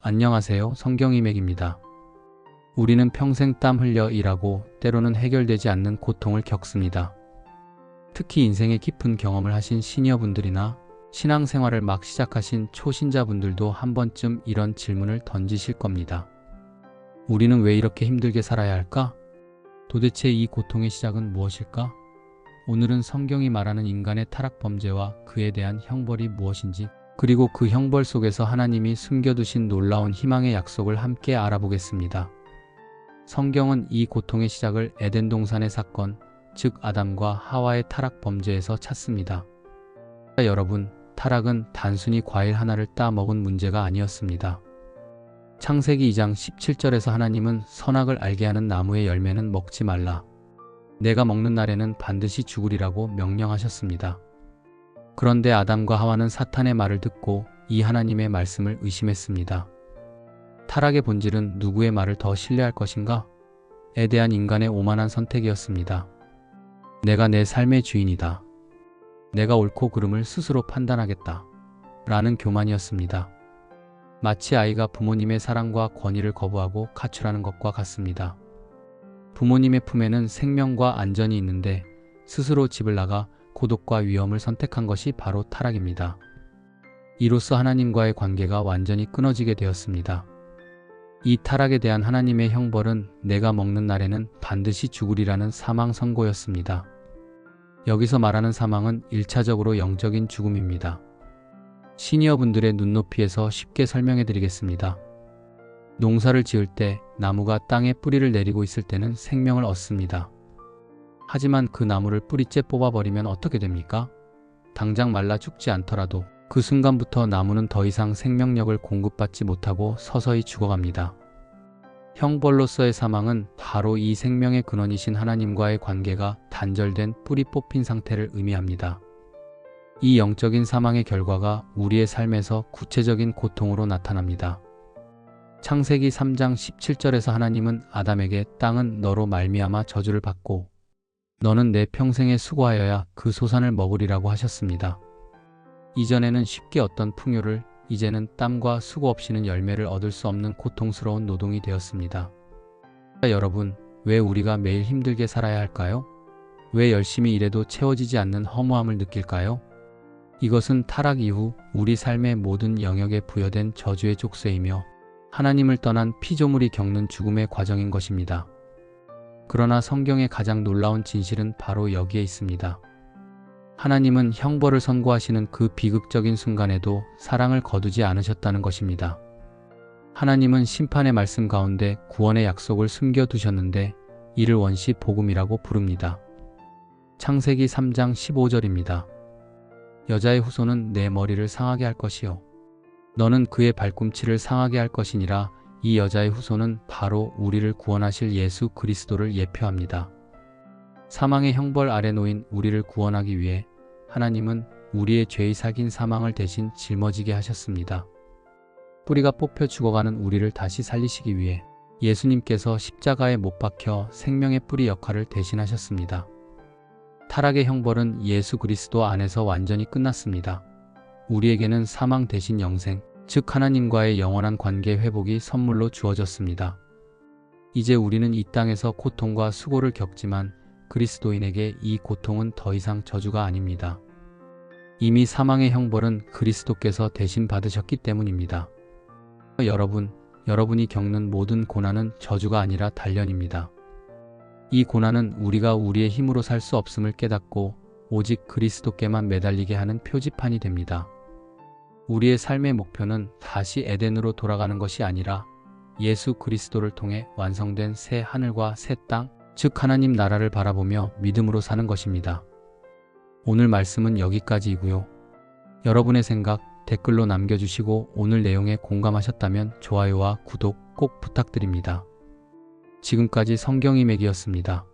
안녕하세요. 성경이맥입니다. 우리는 평생 땀 흘려 일하고 때로는 해결되지 않는 고통을 겪습니다. 특히 인생의 깊은 경험을 하신 시니어분들이나 신앙생활을 막 시작하신 초신자분들도 한 번쯤 이런 질문을 던지실 겁니다. 우리는 왜 이렇게 힘들게 살아야 할까? 도대체 이 고통의 시작은 무엇일까? 오늘은 성경이 말하는 인간의 타락 범죄와 그에 대한 형벌이 무엇인지, 그리고 그 형벌 속에서 하나님이 숨겨두신 놀라운 희망의 약속을 함께 알아보겠습니다. 성경은 이 고통의 시작을 에덴 동산의 사건, 즉 아담과 하와의 타락 범죄에서 찾습니다. 여러분, 타락은 단순히 과일 하나를 따먹은 문제가 아니었습니다. 창세기 2장 17절에서 하나님은 선악을 알게 하는 나무의 열매는 먹지 말라. 내가 먹는 날에는 반드시 죽으리라고 명령하셨습니다. 그런데 아담과 하와는 사탄의 말을 듣고 이 하나님의 말씀을 의심했습니다. 타락의 본질은 누구의 말을 더 신뢰할 것인가? 에 대한 인간의 오만한 선택이었습니다. 내가 내 삶의 주인이다. 내가 옳고 그름을 스스로 판단하겠다. 라는 교만이었습니다. 마치 아이가 부모님의 사랑과 권위를 거부하고 가출하는 것과 같습니다. 부모님의 품에는 생명과 안전이 있는데 스스로 집을 나가 고독과 위험을 선택한 것이 바로 타락입니다. 이로써 하나님과의 관계가 완전히 끊어지게 되었습니다. 이 타락에 대한 하나님의 형벌은 내가 먹는 날에는 반드시 죽으리라는 사망 선고였습니다. 여기서 말하는 사망은 1차적으로 영적인 죽음입니다. 시니어분들의 눈높이에서 쉽게 설명해 드리겠습니다. 농사를 지을 때 나무가 땅에 뿌리를 내리고 있을 때는 생명을 얻습니다. 하지만 그 나무를 뿌리째 뽑아버리면 어떻게 됩니까? 당장 말라 죽지 않더라도 그 순간부터 나무는 더 이상 생명력을 공급받지 못하고 서서히 죽어갑니다. 형벌로서의 사망은 바로 이 생명의 근원이신 하나님과의 관계가 단절된 뿌리 뽑힌 상태를 의미합니다. 이 영적인 사망의 결과가 우리의 삶에서 구체적인 고통으로 나타납니다. 창세기 3장 17절에서 하나님은 아담에게 땅은 너로 말미암아 저주를 받고 너는 내 평생에 수고하여야 그 소산을 먹으리라고 하셨습니다. 이전에는 쉽게 얻던 풍요를 이제는 땀과 수고 없이는 열매를 얻을 수 없는 고통스러운 노동이 되었습니다. 여러분, 왜 우리가 매일 힘들게 살아야 할까요? 왜 열심히 일해도 채워지지 않는 허무함을 느낄까요? 이것은 타락 이후 우리 삶의 모든 영역에 부여된 저주의 족쇄이며 하나님을 떠난 피조물이 겪는 죽음의 과정인 것입니다. 그러나 성경의 가장 놀라운 진실은 바로 여기에 있습니다. 하나님은 형벌을 선고하시는 그 비극적인 순간에도 사랑을 거두지 않으셨다는 것입니다. 하나님은 심판의 말씀 가운데 구원의 약속을 숨겨두셨는데 이를 원시 복음이라고 부릅니다. 창세기 3장 15절입니다. 여자의 후손은 내 머리를 상하게 할 것이요 너는 그의 발꿈치를 상하게 할 것이니라. 이 여자의 후손은 바로 우리를 구원하실 예수 그리스도를 예표합니다. 사망의 형벌 아래 놓인 우리를 구원하기 위해 하나님은 우리의 죄의 살긴 사망을 대신 짊어지게 하셨습니다. 뿌리가 뽑혀 죽어가는 우리를 다시 살리시기 위해 예수님께서 십자가에 못 박혀 생명의 뿌리 역할을 대신하셨습니다. 타락의 형벌은 예수 그리스도 안에서 완전히 끝났습니다. 우리에게는 사망 대신 영생, 즉 하나님과의 영원한 관계 회복이 선물로 주어졌습니다. 이제 우리는 이 땅에서 고통과 수고를 겪지만 그리스도인에게 이 고통은 더 이상 저주가 아닙니다. 이미 사망의 형벌은 그리스도께서 대신 받으셨기 때문입니다. 여러분이 겪는 모든 고난은 저주가 아니라 단련입니다. 이 고난은 우리가 우리의 힘으로 살 수 없음을 깨닫고 오직 그리스도께만 매달리게 하는 표지판이 됩니다. 우리의 삶의 목표는 다시 에덴으로 돌아가는 것이 아니라 예수 그리스도를 통해 완성된 새 하늘과 새 땅, 즉 하나님 나라를 바라보며 믿음으로 사는 것입니다. 오늘 말씀은 여기까지이고요. 여러분의 생각 댓글로 남겨주시고 오늘 내용에 공감하셨다면 좋아요와 구독 꼭 부탁드립니다. 지금까지 성경이맥이었습니다.